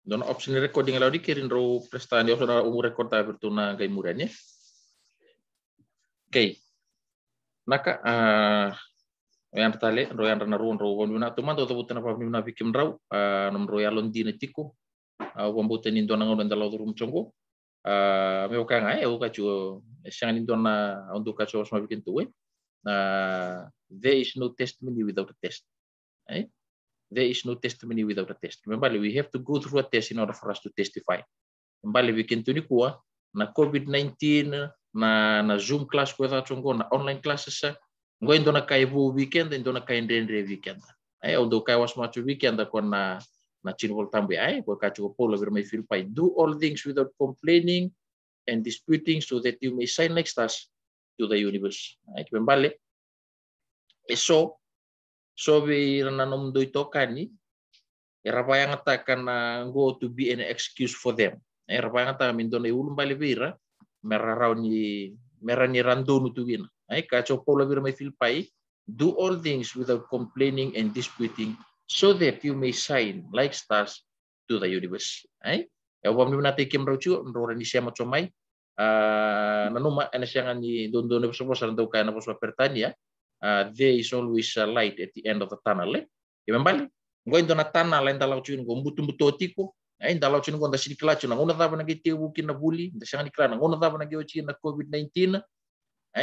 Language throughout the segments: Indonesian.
Dona option recording laudi kirin ro prestani osona umur record ta bertuna gai muranya. Okay. Naka yang tale ro yang rana ruon ro wona tuman to butana pa mina bikim raw nom ro yalon dina tiko wambutan indona ngon dalau rum chongo me o kanga e o kachu siang indona untuk kachu osma bikin tuwe. There is no testimony without a test. Eh? There is no testimony without a test. Remember, we have to go through a test in order for us to testify. Mbali weekend tuni kuwa na COVID-19 na Zoom class kwa chongo na online classes ngo ndo na kaibu weekend ndo na kaindendre weekend. Ai ondo kai was machu weekend ko na chinwol tambe ai ko kachu polo ver mai feel pai do all things without complaining and disputing so that you may shine like stars to the universe. Ai mbali so we nanom do ito kani era bayang atakan go to be an excuse for them. Era bayang atakan mindone ulum bali vira merani randonu tu wina. Ai kacho polo vira mai filpai do all things without complaining and disputing so that you may shine like stars to the universe. Ai ya wam ni nate kim rochu ndora ni siama chomai nanuma ana sianga ni dondo ne sopo sarando kana poswa pertania. There is always a light at the end of the tunnel. Ibambali, going to Natana, and the Lauchun, go Mutumutotiko, and the Lauchun on the Siklachun, one of them get you in a bully, the Shanikran, one of them get you in the COVID-19.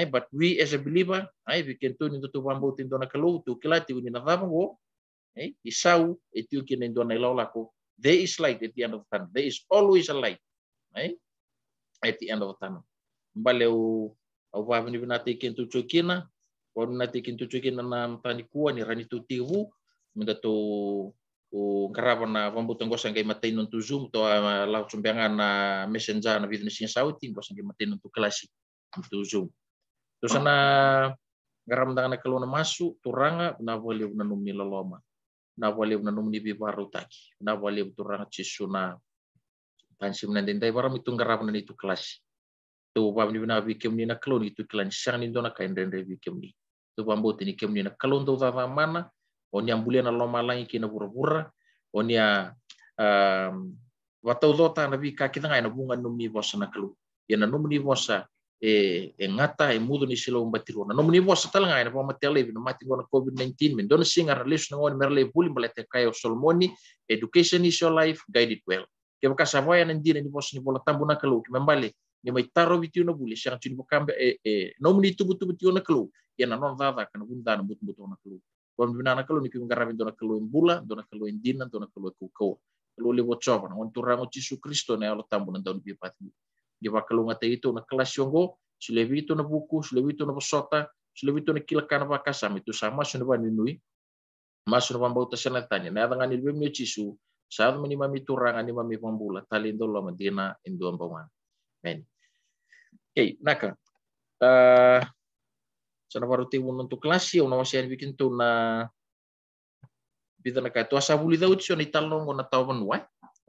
But we as a believer, we can turn into one boat in Donacalo to Kilati in a Vamo, Isau, a Tukin in Donalako. There is light at the end of the tunnel. There is always a light at the end of the tunnel. Baleo, of what we not taken to Chokina. Kung natin tutukin na tanikuan ni ranito tiwu minda to karaban na pambutang gosang kay matay nun to Zoom to laut sumbiangan na messenger na business niya sautin gosang kay matay nun to klase to Zoom to sana garamdang na kaluna masu turanga na waliw na num ni laloma na waliw na num ni bibaru taki na waliw turanga chisuna pansim na din day baram itong garaban na nito klase to pam ni na bikem ni na klon itu klan sang ni dona kain den bikem ni to pambo tini kem ni na klon to va mana onia ambulia na loma langi kina pura-pura onia watau dota na bi ka kita ngai na bunga num ni bosa na klu ya na num ni bosa ngata mudo ni silo mbatiro na num ni bosa tal ngai na pamatele na mati gona COVID-19 men don singar les na ngon merle puli balete kayo solmoni education is your life guide it well ke baka savoya na ndina ni bosa ni bola tambu na klu kembali ni mai taro bitiu na buli siang chin bukambe nom ni tubu tiu na klu ya na non dada kana bunda na but na klu kon bina na klu ni kum garabi dona klu bula dona klu dina dona klu ko klu le bochoba on turango Yesus Kristo na alo tambu na don bipat di baklu ngate itu na kelas yongo sulevito na buku sulevito na bosota sulevito na kilakana bakasam itu sama sunba ninui masun pambauta senatanya na ngani be mi Yesus saat menimami turangan ni mami pambula talindo lo madina indo ambawan. Men. Okay, naka. Sana baru timun untuk kelas ya, una wasian bikin tu na bida na kaito asa buli daud sio ni talong na tawon wa.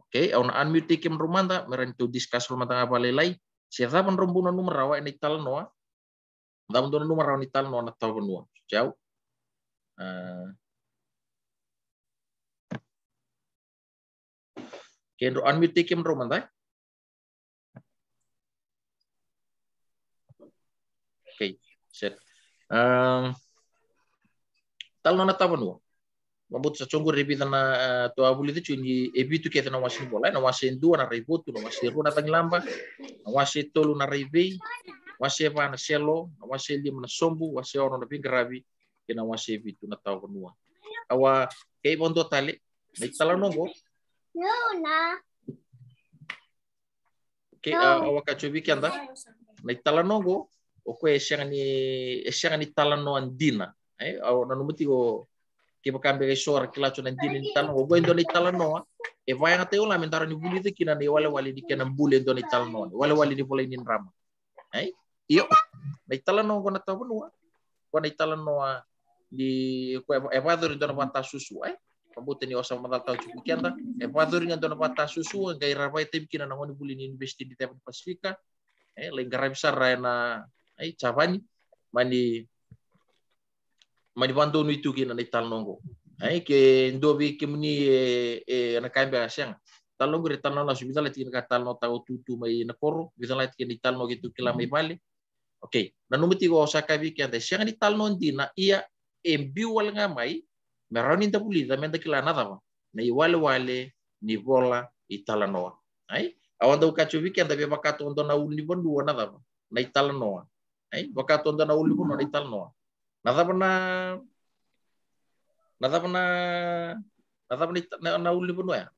Okay, una unmute kim rumanda meran to discuss rumanda balelai. Sia daban rombuna numero rawa ni talno. Daban do numero rawa ni talno na tawon wa. Jauh. Kendo unmute kim rumanda. Okay, set. Talno na tawon wa. Mabut sa chongo repita na to abuli tu ni ebitu kita na wasin bola na wasin dua na ributu na wasin runa tanglamba na wasin tolu na ribe wasin pa na selo na wasin lima na sombu wasin ono na pingrabi kina wasin bitu na tao kanua awa kay bondo tali may talanongo awa kachubi kanda may talanongo o ko esang ni talano andina aw nanumuti ko kiba kambe sora kilacho na dinin talno go endo ni talno e vai nga teo la mentaro ni buli de kina ni wale di kena buli endo ni talno wale di boleh nin rama iyo na talno go na tawo ko na talno di ko evador endo na bata susu pabuti ni osa mata tau chuki kenda evador ni endo na bata susu ngai rabai tem kina na ngoni buli ni investi di Tapan Pasifika lenggara besar na chavani mani bantu itu kina na talnongo ke ndobi kimni na kambe asyang talno gure talno la subita la tika talno tau tutu mai na koro bisa la tika di talno gitu kila mai bali oke na numiti go saka bi kya de siang di talno dina iya embi wal ngamai meroni ta puli ta menta kila na tama na i wale ni bola i talano ai awanda ukachu bi kya da be bakato ndo na uli bondu na tama na i talano ai bakato ndo na uli bondu na i talano na tama na uli bondu ya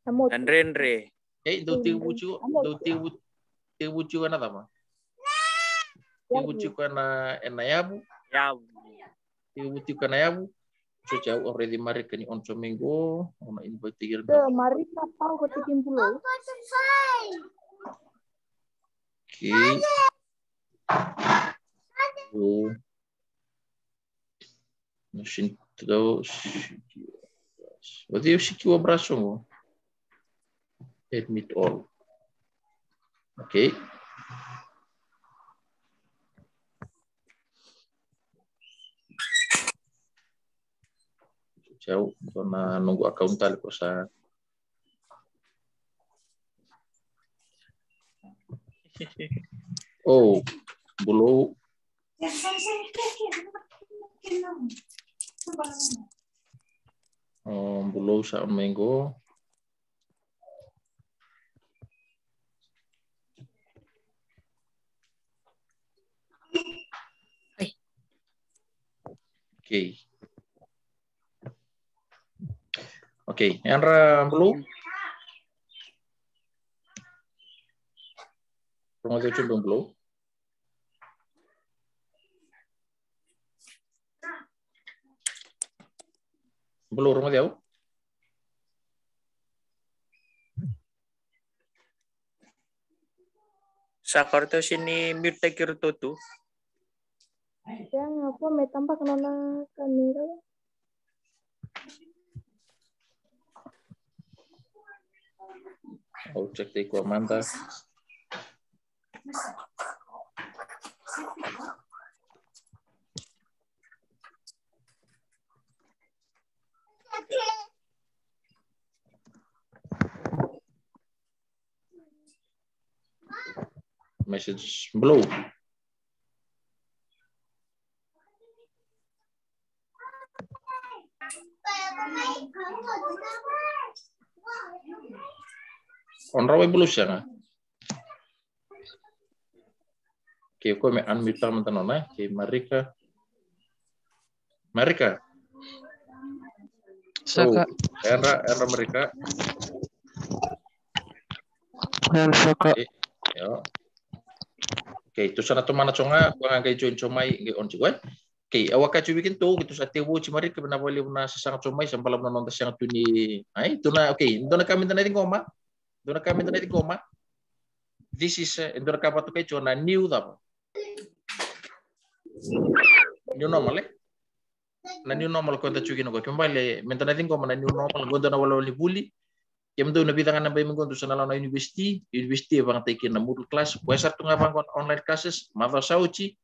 Andre. do te bucu kana tama te bucu kana enayabu te bucu kana yabu so jauh already mari kani on minggu ona invite tigir mari kapau ko tikim pulau oh machine to what you shiki o braço mo admit all okay jauh karena nunggu akuntal kosa oh belum belum sa minggu Oke, yang belum? Rumah itu cundung belum? Belum rumah jauh? Sakarto sini mute kirto tu. Yang apa may tampak nona kamera. Oh, cek di komanda. Message belum. On rawe belum siya Oke, ko may unmute man tanon na. Oke, Marika. Saka. Era Marika. Saka. Yo. Oke, itu sana to mana chonga, bang kay join chomay on chigwa. Oke, awak kacu bikin tuh gitu sa tewo ci Marika na wali na sa sang chomay sa balam na nonta siyang tuni. Ay, ito na oke, ito na kami na goma. This is ito na kapato kay chona new daw. New normal na new normal ko ta chugi no ko kembali mentana tin ko na new normal gondo na wala ni buli kem do na bidangan na bay mo gondo sa na university bang taking na middle class puesa tu nga bang online classes mother sauchi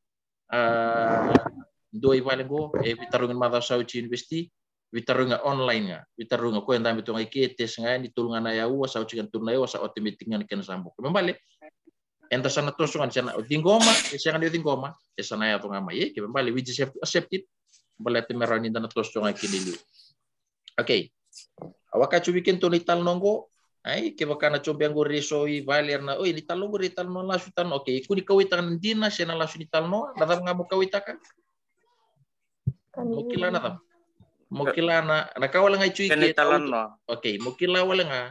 do ibale go bitarungan mother sauchi university bitarunga online nga bitarunga ko enda bitunga iketes nga ni tulungan na yawa sauchi kan tunay wa sa automatic nga ken sambo kembali enta sana tosungan sana dingoma siya kan dingoma sana ya to nga may kembali we just have to accept it balete merani dana tosungan kinili okay awaka chubiken to ni tal nongo ay ke bakana chombiang go resoi valer na oi ni tal nongo rital no la sutan okay kuni kawitan dina sena la sunital no dalam ngamo kawitaka mukilana na kawala ngai chui ke okay mukila wala nga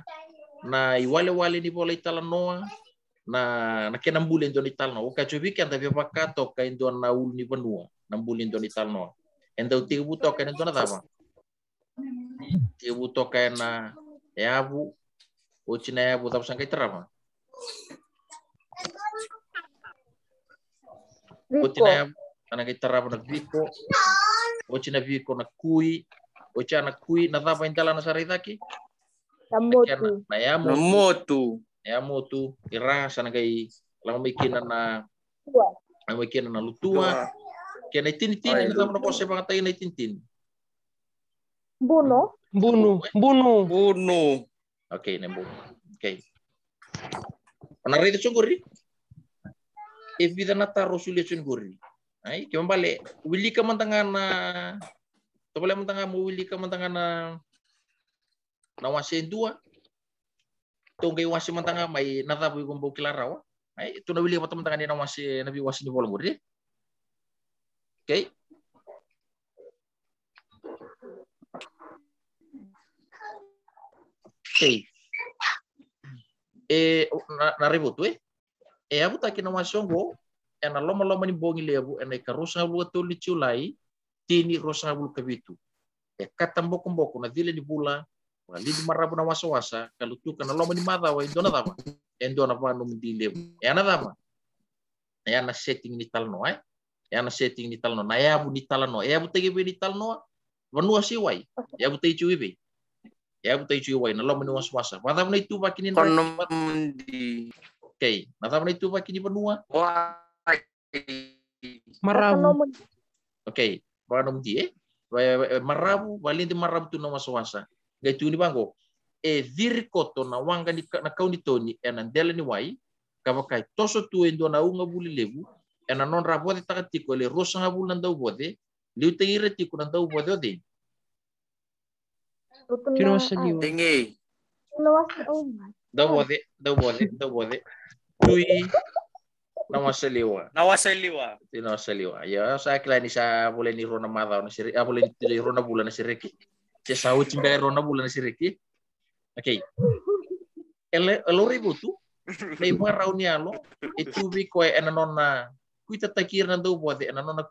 na iwale ni bola italan noa na kenambulin do ni talno ka chubi kan tabi pakato ka indo na ul ni benua nambulin do ni talno endo tibu to ka indo na tama tibu to ka na yabu uchina yabu tap sangkai terama uchina yabu ana kai terama na viko uchina viko na kui uchana kui na tapa intala na saritaki na motu ya motu ira sana kai lang mikinan na lutua kaya na itin-tin na tama na po siya pangatay na itin-tin Bunuh. Bunuh. Bunuh. Bunuh. Oke, nembo. Oke. Pernah itu sungguh e vida na taro sulia sungguh. Ai, cuma balik. Willy ka mantangana. To balik mantanga mo Willy ka mantangana. Na wasi dua. Tunggu wasi mantanga mai natabu gumbo kilarawa. Ai, itu na Willy mantanga ni na wasi nabi wasi ni bola gurri. Oke. Oke. Na ribut abu taki na wasongo na loma ni bongi lebu na karosa bulu toli chulai tini rosa bulu kabitu katambo kombo na dile ni bula wali di marabu na wasa kalau tu kana loma ni mada wa indona dama endona pa no di lebu na dama na setting ni talno na setting ni talno na yabu ni talno yabu tege be ni talno wanua si wai yabu tege chuibe yabu tege chuibe na loma ni wasa mada na itu bakinin Konomundi. Okay, nasa na itu kini benua. Wah. Marabu. Okay, banom di marabu balin di marabu tu nama swasa. Gai tu ni bango. Virikoto na wanga ni na kau ni toni enandela ni wai. Kawakai toso tu endo na unga buli lebu. Ena non rabote takatiko le rosa nga buli nandau bode. Liu teire tiko nandau bode ode. Tinawasaliwa. Tinggi. Dau bode. Tui nawasaliwa. Nawasaliwa. Ya, saya kira ni sa boleh ni rona mada na siri. Boleh ni rona bulan na siriki. Saya sahu cimbai rona bulan na siriki. Okay. Elo ributu. Nei marau ni alo. Itu bi koe enanona. Kuita takir na dau bode enanona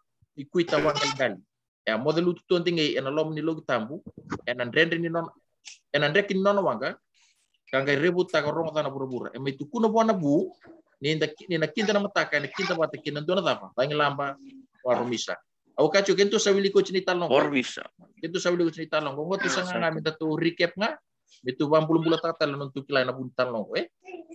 kuita wangal gali. Ya modelu tu tontingai enalom ni logi tambu. Enandrende ni non. Enandreki ni non wanga. Kangga ribut tak orang tanah pura-pura. Itu kuno buana bu, ni na kinta na mataka, ni kinta bata kinan dona tapa. Tangi lamba warumisa. Aku kacu kentu sawili ko cini talong. Warumisa. Kentu sawili ko cini talong. Kung tu sanga nga minta tu recap nga, itu bambul bulat tatal nuntu kilay na bun talong.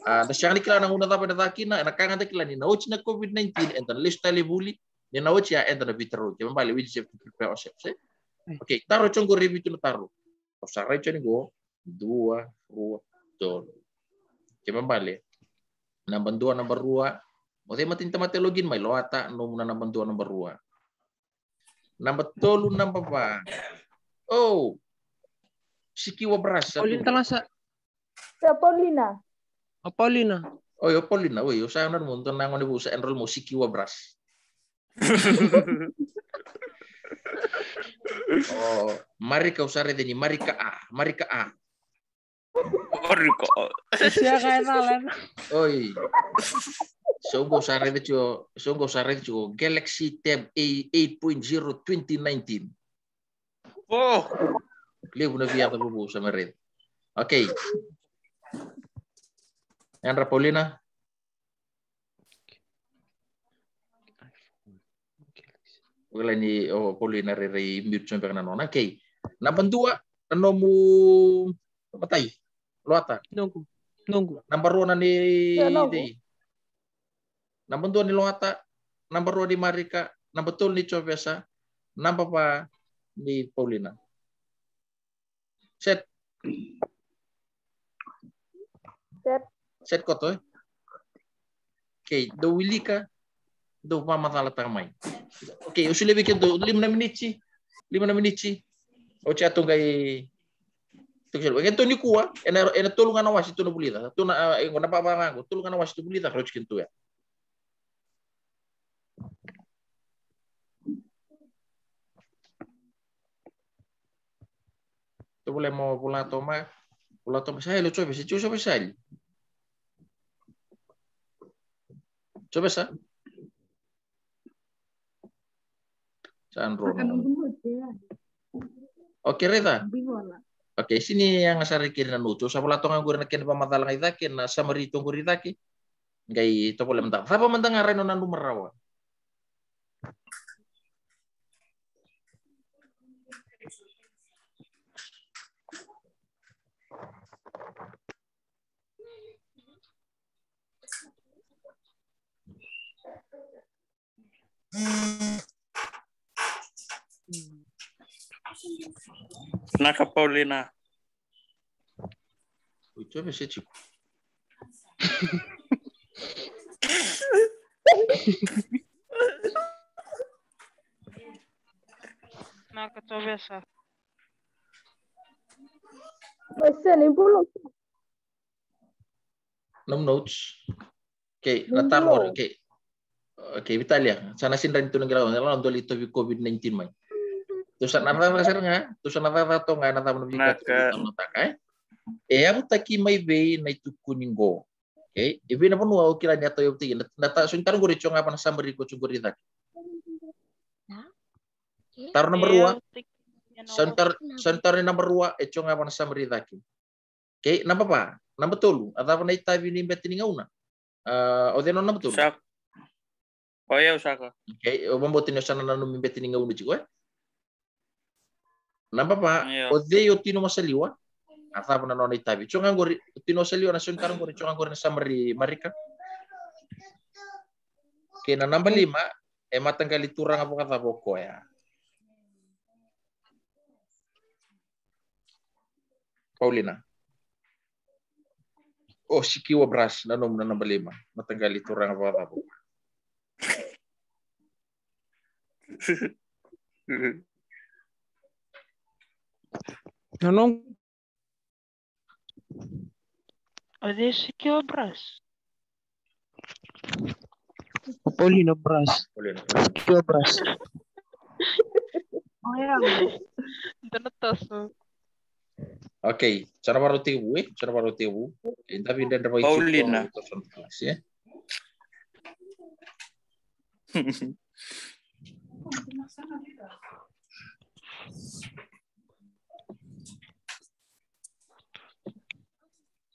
Da siya ni kilay na una tapa na takina, na kanga ta kilay ni nauch na COVID-19 and the list tali buli, ni nauch ya and the bitero. Kaya bali with chef prepare ourselves. Okay, taro chongo review tu na taro. Saray choni go, dua. Kaya bali. Number 2, number 2. Mo matinta login may loata no muna number 2, number 2. Number 3, number 4. Oh. Sikiwa brasa. Paulina talasa. Paulina. Paulina. Oh, yo Paulina. Yo sa nan mo ton nangon ibu sa enroll mo sikiwa bras. Oh, mari kau sare deni Marika A. Oriko. Siya kaya nalan. Oi. Sungguh sare itu Galaxy Tab A8.0 2019. Oh. Lihat na biya tabu sa merit. Okay. Andra Paulina. Wala ni Paulina re mute sa pagna non. Okay. Number 2, ano mo patay? Luata. Nunggu. Number 1 ni Number 2 ni Luata. Number 2 ni Marika. Number 3 ni Chovesa. Number 4 ni Paulina. Set ko to. Okay, do wili ka do pa matala tamay. Okay, usuli bikin do 5 na minutes. 5 na minutes. O cha to gay Tukil, ito ni kuwa, ena tulungan na wasi ito na bulita. Ito na, napapanga ko, tulungan na wasi ito bulita, kroch kinto ya. Ito boleh mo pulato masaya, lo coba sih, coba sih. Coba sah. Sandro. Oke, Rita. Oke, sini yang asal kiri nutu. Sa pula tonga gura nakin pamatalang itakin na sa marito gura itaki. Ngay to pula mentang. Sapa mentang ngaray no nandu marawa. Naka Paulina. Coba sih cik. Naka Tobesa. Masih ni belum. 6 notes. Oke, Belum. latar oke. Oke, Vitalia. Sana sindran itu negara orang untuk itu COVID-19 mai. Terus nata sernga, terus nata to nga nata menunjukkan Naka. nata kai. Aku taki mai be na itu kuningo. Oke, ibu na pun wau kira nyata yo tinggi. Nata suntar gue dicong apa nasa beri ko cunggur ditak. Tar nomor 2. Sentar nomor 2 econg apa nasa beri taki. Oke, napa pa? Napa tolu? Atau na itabi ni beti ni ngauna. Odeno napa tolu? Usak. Oh ya Usaka. Oke, membuat ini sana nanu beti ni ngauna ciko. Napa pa? Iya. Odeyo tino masaliwa. Atau na nona itabi. Chonga ngori tino saliwa na sentar ngori chonga ngori na samari marika. Oke, na namba 5 matang kali turang apa kata pokok ya. Paulina. Oh, sikiwa beras na namba 5. Matang kali turang apa kata pokok. Nanong. Ade sikyo bras. Paulina bras. Paulina. Sikyo bras. Oh ya. Oke, cara baru tibu, cara baru tibu. Tapi dan dapat Paulina. ya.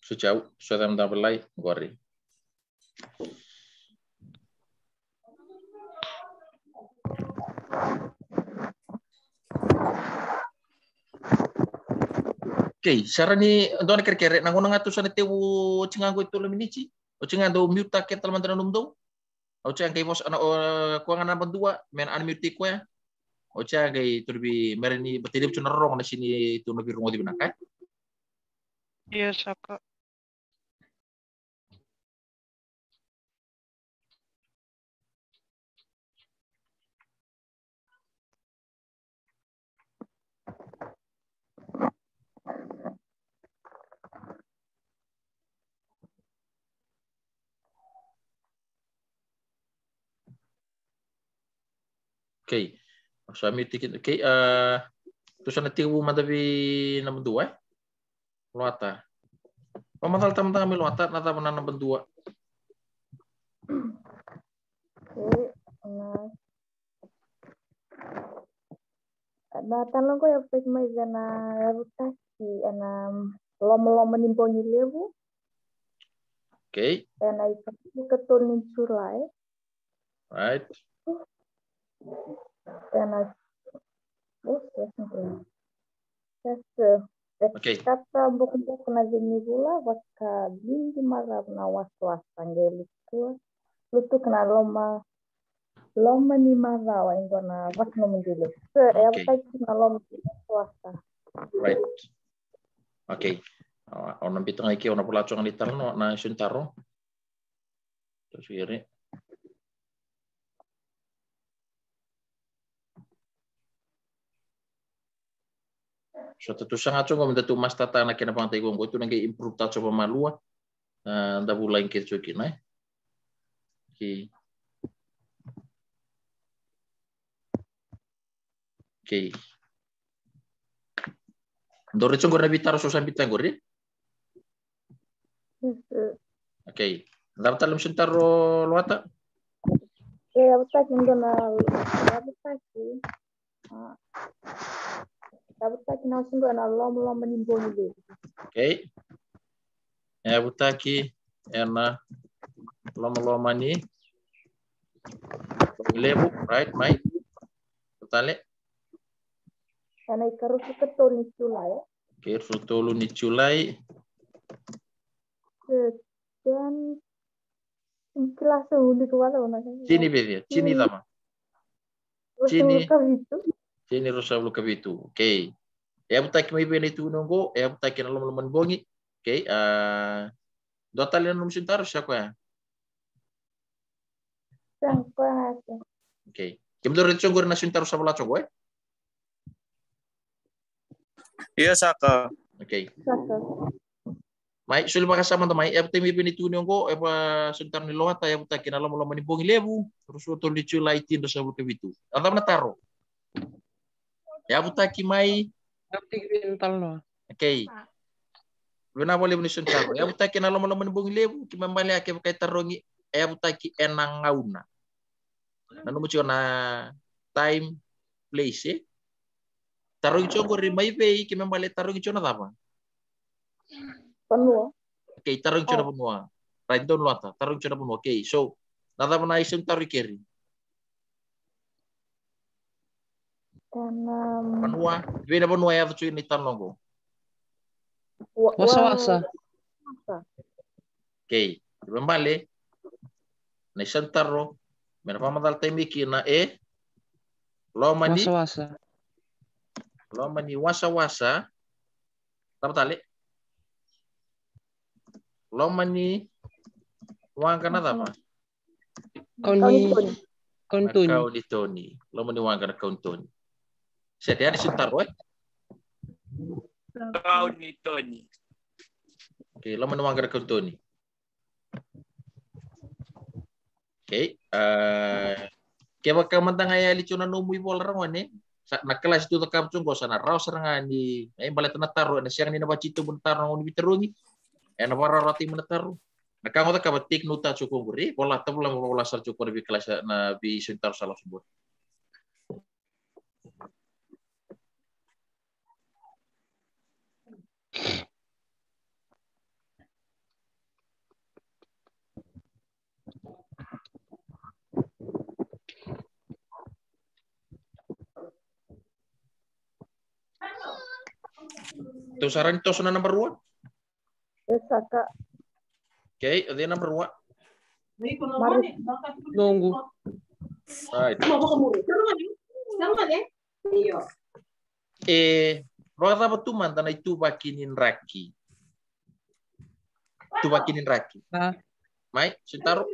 Sejauh sudah mendapat belai, gori. Oke, sekarang ni doan kere-kere nangunang atu sana tewu cingago itu leminici. O cingando mute ke teman-teman numdo. O cang kay bos ana kuangan apa dua men unmute ko ya. O cang kay turbi mereni betilip cunarong na sini itu nabi rungo di benakai. Iya Saka. Oke. So mute tikin. Oke, terus ana tewu madabi number 2. Luata. Pamatal tamang kami luata nata pernah number 2. Tanong ko yung pag may gana rutasi anam lom-lom menimpongi lebu. Oke. Dan ay ketunin sulay. Right. Dan ay Oke. kata buku-buku na ginigula waka bindi marap na waswas anggelitua. Lutu kena loma ni marawa ingo na wakno mendile. Ya Okay. kena loma swasta. Right. Oke. Ono bitang iki ono pula congan ditarno na suntaro. Terus kiri. So tetusan aco ngom datu mas tata na kena pang taigo itu nang improve ta coba malua. Da bulai ke coki nai. Oke. Oke. Dore chongor na bitaro so sampai tangori. Oke. Dar talum suntaro luata. Ya betul ingo na ya betul. Dapat na singo na lom menimbongi lebu. Oke. Ya butaki ena loma ni lebu, right, Mai? Totale. Ana ikaru ketunin sulay. Oke, frutolu ni culai. Dan kelas undi kuala una. Cini bedia, cini tama. Cini Cini. itu. Sini rosa lu kabitu. Oke. Ya buta mai bene tu nongo, ya buta kina lom bongi. Oke, dota le num sintar siapa ya? Sangka. Oke. Kemudian congor na sintar sabala cogo eh? Iya, Saka. Oke. Saka. Mai sulit makasama mai ya buta mai bene tu nongo, apa sintar ni loata ya buta kina lom ni bongi lebu. Terus utol di culai tin rosa lu kabitu. Atau na taro. Ya buta mai. Oke. Bina boleh menusun taro. Ya buta kina lom ni bongi lebu. Kima balik ake pakai tarongi. Ya buta ki enang ngauna. Nanu mo na time place eh. Tarong chongo ri mai bei ki membale tarong chona dapa. Penua. Okay, tarong chona punua. Right down lata. Tarong chona punua. Okay, so nada mana isun taru keri. Tanam. Punua. Bina punua ya tu ni tanongo. Wasa-wasa. Okay, membale. Na isun taro. Mena pamadal time ki na loma ni Wasa-wasa. loma ni wasa-wasa. Tapa tali. Loma ni wang kana apa? Kauntuni. Kau di Tony. Loma ni wang kana kauntuni. Saya ada sintar eh. Kau ni Tony. Oke, loma ni wang kana kauntuni. Oke, kaya kamantang ay lichona no muy bola rangwane. Na kelas itu takap cunggo sana raw serangani. Ay balat na taro na siyang ni nabachito mo taro ng bitarungi. Ay napararati mo na taro. Nakango ta kabatik nuta cukumburi. Bola tabla mo bola sar cukur bi kelas na bi suntar salah subur. Tu saran itu sana number 1. Saka. Okay, ada number 1. Nunggu. Right. Roga ba tu mantan itu bakinin raki. Tu bakinin raki. Mai, sintaro.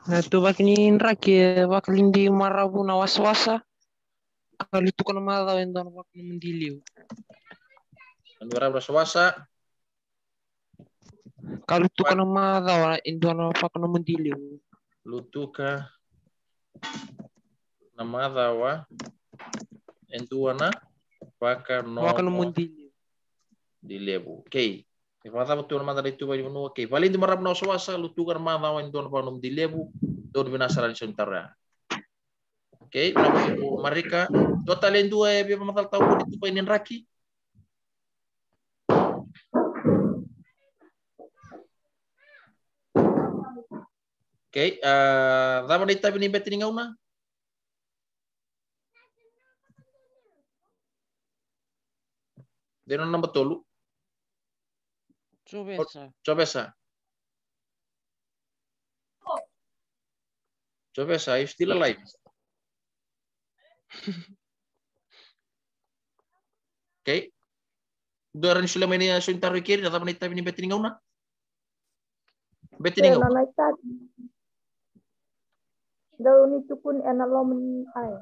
Nah, tu bakinin raki, bakalin di marabu na wasa-wasa. Kalau itu kan malah yang dan waktu mendiliu. Andora bersuasa. Kalau itu kan malah yang dan waktu mendiliu. Lutuka nama dawa entuana paka no mendiliu. Di lebu. Okay. Ifata betul nama dari itu baju nu. Okay. Paling di marab no suasa lutuka nama dawa entuana panum di lebu. Don binasaran sementara. Okay, mereka total yang dua ya biar matal tahu itu painin raki. Okay, dapat dita ini betin ngauna. Dia nambah tolu. Coba sa. You still alive. Okay. Dua orang sudah ini suntar kiri, datang menit ini betin ngauna. Betin ngauna. Daun itu pun enak lomen ay.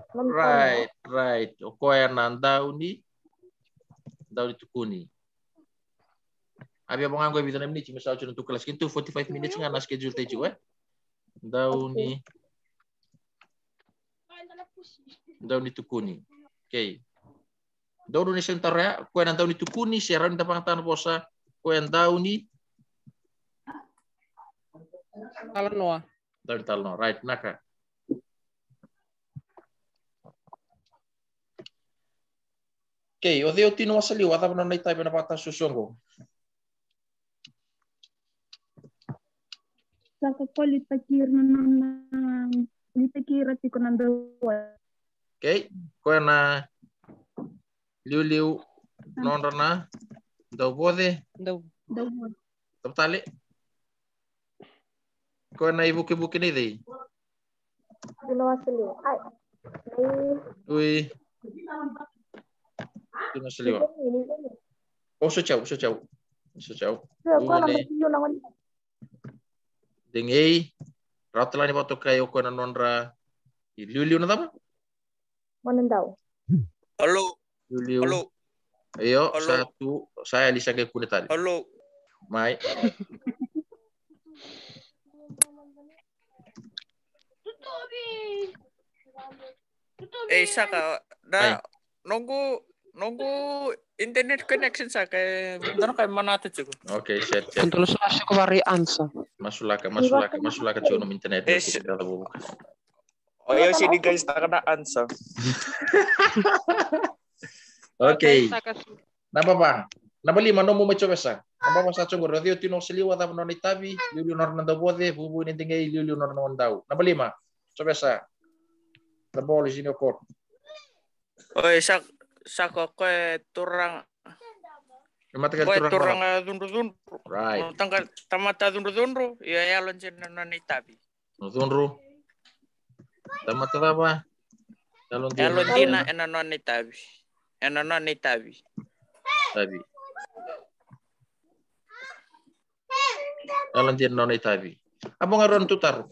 Right. Oko enak daun itu kuni. Abi abang anggo bisa nemni cuma soal untuk kelas gitu 45 minutes nggak schedule teju daun itu kuni. Okay. Daun ini sentar ya, kue daun itu kuni, siaran tapang tanah posa, kue daun ini. Talanoa. Daun talno, right naka. Okay, odeo tino wasali, wata pa nanay tayo pinapata susunggo. Saka ko litakir na litakira ti ko nandawa. Okay, kue na liu non rana daw bode tali ko na ibuki ni dei Pinawasali. Ay. uy Tuna seliwa. Oh, so jauh. Dengai. Rata ni waktu kayo ko na nonra. Liu na tama? Manendau. Halo. Liu. Ayo, satu. Saya Lisa ke kulit tadi. Halo. Mai. Saka. Nunggu internet connection sa kay mana tu cukup. Oke, set. Untuk selasa kemarin ansa. Masulaka cuno internet. Oh ya sini guys tak kena ansa. Oke. Napa bang? Napa lima nomu mencoba sa? Napa masa coba radio tino seliwa tapi noni tabi, liu nor nanda bode, bubu ini tinggal liu nor nondau. Napa lima? Coba sa. Napa di sini kok? Oh saka koe turang dundu. Right. Tanggal tamata dundu. Ya loncen noni tabi. Dundu. Tamata apa? Lontina ena noni tabi. Tabi. Lontin noni tabi. Apa ngaron tu taruh?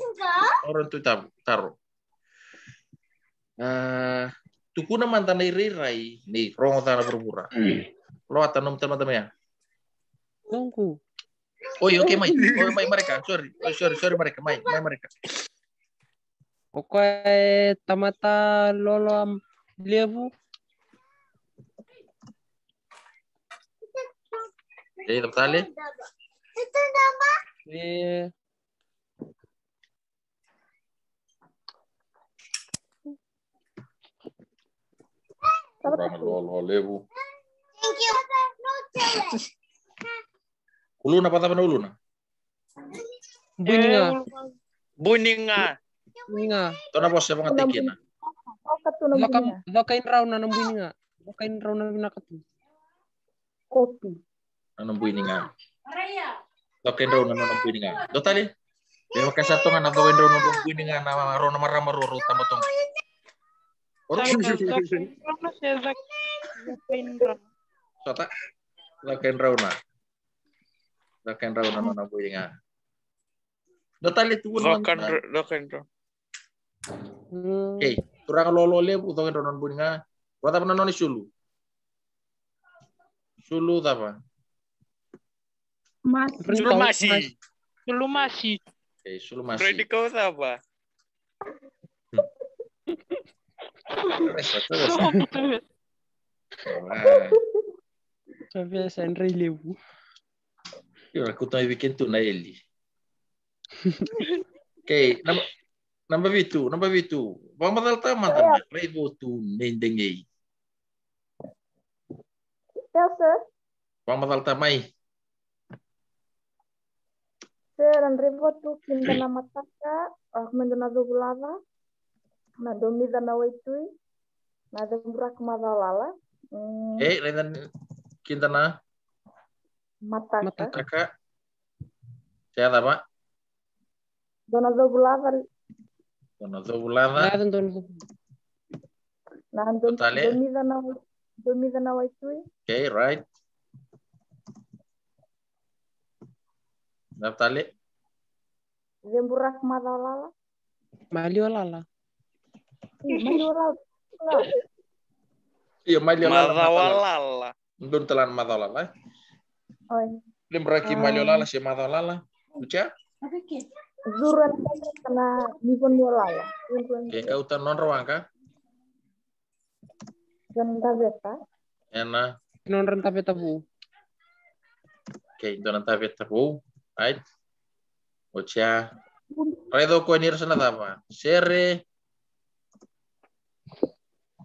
Orang tu taruh. Tukuna mantan rai nih rongo tanah berbura. Lo atanom teman-teman ya. Tunggu. Oh iya oke Mai. Oh Mai mereka. Sorry mereka. Mai mereka. Pokoknya tamata lolo lebu. Jadi tertali. Lolo lebu. Thank you. Uluna apa tapan uluna? Buninga. Tona bos siapa ngatikina? Bakain rauna ng buninga. Bakain rauna ng nakatu. Kopi. Anong buninga? Bakain rauna ng buninga. Dotali. Yung kasatong nga nagawin rauna ng buninga na rauna mararo tamotong. Sota. Bakain rauna ng buninga. Dotali tuun. Lokan. Okay, turang lolo lebu token ronon buninga. Wata pa nanoni sulu. Sulu apa? Sulumasi. Okay, sulu masih. Ready kau apa? Biasa Andre lebu. Yo, aku tahu bikin tu na Eli. Okay, Namba bitu. Bang madal taman tanda. Rebo tu nendengei. Ya, sir. Bang madal tamai. Sir, ang rebo tu kinda na mataka. Mendana do bulava. Na domida na waitui. Na demburak madalala. Rendan kinta na. Mataka. Siapa Pak? Dona do bulava. Donazulada. Domida na waitui. Okay, right. Naftali. Demburak madalala. Maliolala. Iya, Madawalala. Ndun telan madalala. Oi. Limbraki maliolala si madalala. Uca? Zuran kena nipon bolala. Oke, kau non ruang kah? Dan tabeta. Ena. Non renta tabu. Oke, donan tabu. Right. Uca. Redo ko ni sana apa? Sere.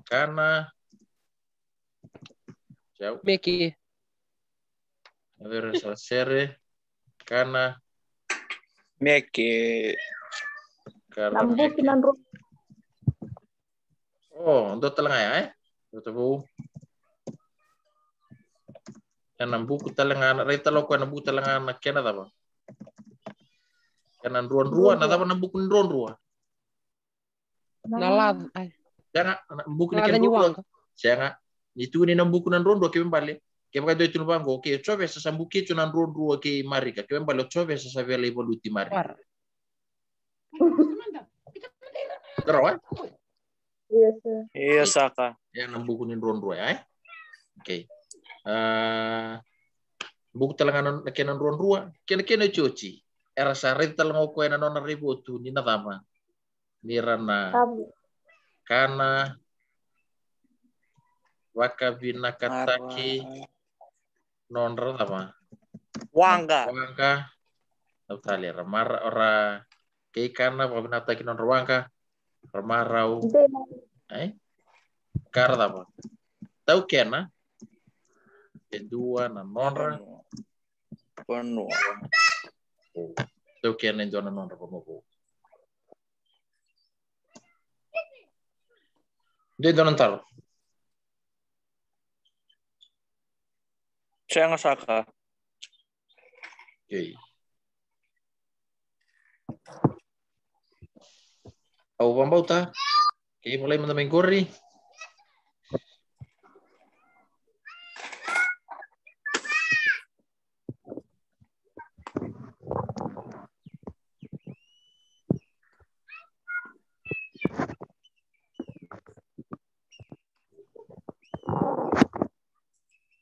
Kana. Jauh. Meki. Ada sere. Kana. Meki. Oh, untuk telengah ya? Untuk yang nambu telengan, reta lo kan nambu telengan kena apa? Kena ruan-ruan, atau nambu ruan-ruan? Nalad. Jangan nambu kena ruan. Sianga itu ni nambuku nan rondo ke mbale. Ke ba do itu bango ke chove sa sambuki tu nan rondo ke marika. Ke mbale chove sa vela evoluti marika. Terus Iya, sir. Iya Saka. ya nambuku ni rondo ya. Oke. Buku talangan kenan rondo kena cuci. Era sarit talang ko na non ributu ni nadama. Nirana Kamu. kana wakabina kataki non apa? Wangga. Wangka tali ramar ora kei kana wakabina taki non wangka ramarau karda apa? Tahu kena kedua na nonra Penuh. tahu kena jona nonra pemuku. Dia donan taruh. Saya nggak Saka. Okay. Au pambauta. Okay, mulai mentameng gori.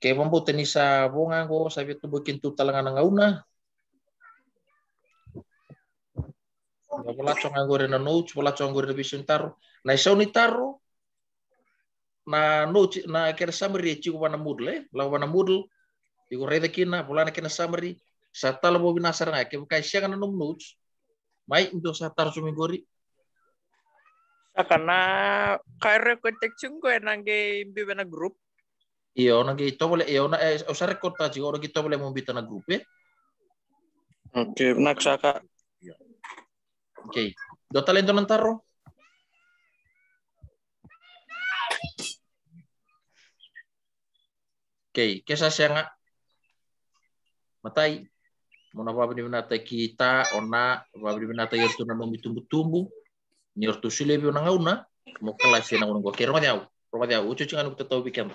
Kaya mambuti ni sa bunga ko, sabi ito bukin to talaga ng una. Wala chong ang gore na notes, wala chong ang gore na vision taro. Na isaw ni taro, na notes, na kaya summary, chiko pa na Moodle, lawa na Moodle, iko reda kina, wala na kina summary, sa tala mo binasar nga, kaya siya ka na nung notes, may ito sa taro sumigori. Saka na kaya kontak ko nangge bibe na group. Iyo, nag-ito wala, iyo na, sa record ta, siguro nag-ito wala mong bita na group eh. Oke, nak Saka. Okay. Do talento ng taro? Okay, kesa siya nga matay. Muna babali natin kita, ona, babali natin yung na tumbu-tumbu. Ni orto silebi na ngauna, mo klase na unang ko. Kero nga ucho chinga nung tataw bikin.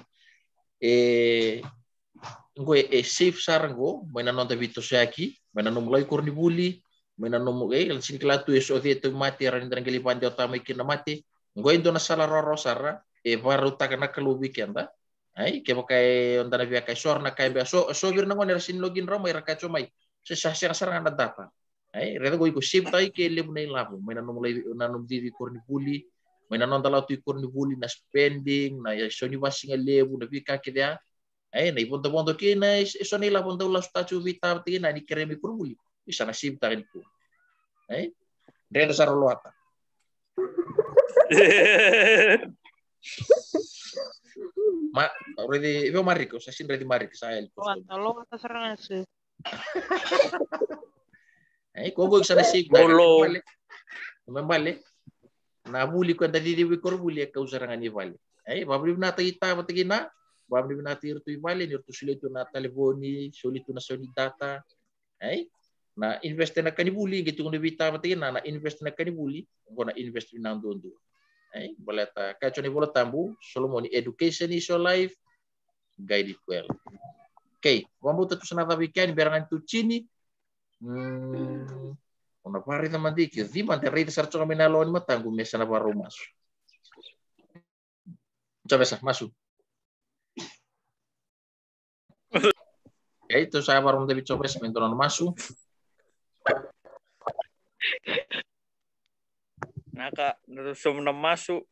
Ngoy safe sarango, may nanon tabito siya aki, may nanon mulai kurni buli, may nanon mo sin klatu eso dito mati ran dan gilipan di otamay kinamati. Ngoy do na sala roro sara, baru ta kana kalubi kenda. Ay, kaya kay onda na biya kay sor na kay so bir na ngon sin login ro may rakacho may. Sa siya sarang na data. Ay, reda goy ko save tay kay lebu na ilabo, may nanon mulai nanon di kurni buli. May nanon dalaw tu kurni buli na spending, na so ni basing lebu na bika kaya. Ay, na ipunta-punta kina, iso nila punta ulas tachu vita tina ni keremi kurmuli. Isa na sibta rin po. Ay, reda sa rolwata. Ready, ibo mariko, sa sin ready mariko sa el. Tolong atas serangan sih. Ay, kogo sa na sibta. Balik. Nabuli ko dali di kurbuli ka usarangan ni vale. Ay, babli na kita patigina. Babli na tir tu vale ni tu sulit na telefoni, sulit na solid data. Ay, na invest na kanibuli gitu kung bita patigina na invest na kanibuli, ko na invest na dondo. Ay, balata ka choni bola tambu, Solomon education is your life. Guide it well. Okay, vamos tu sana weekend berangan tu chini. Una pari naman di man terrete sarcho kami nalon matanggu mesa na baru masuk. Coba sah masuk. Ya itu saya baru mau coba sebentar masuk. Naka narusum na masuk.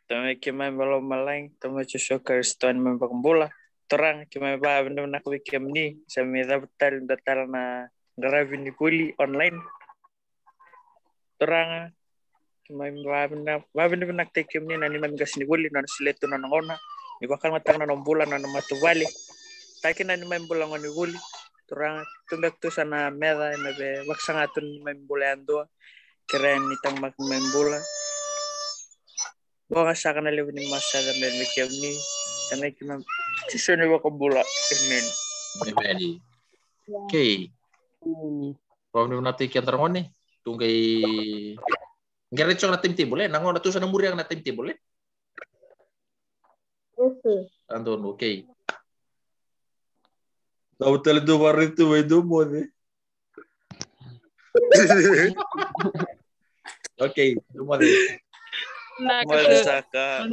Tama kimay belum malang, tama cusok kriston membakbola. Terang kimay ba benda nak weekend ni, sa mira betal na gravin ni kuli online. Terang kimay ba benda nak take ni na ni mamigas ni kuli na sileto na ngona. Ni bakal matang na bulan na matubali. Takin na ni bulan ni kuli. Terang tumbek tu sana meda na be waksangatun ni bulan do. Keren nitang magmembula. Baka sa kanila ni masa na medium ni sanay kinam sisone wa ko bula amen. Okay. Problem natin kaya tarong ni tunggay garetso na tim table nangon na to sa namuri ang na tim table Isso. Anton, ok. Tahu teledovar itu itu boleh. Ok, dumare. Malsaka.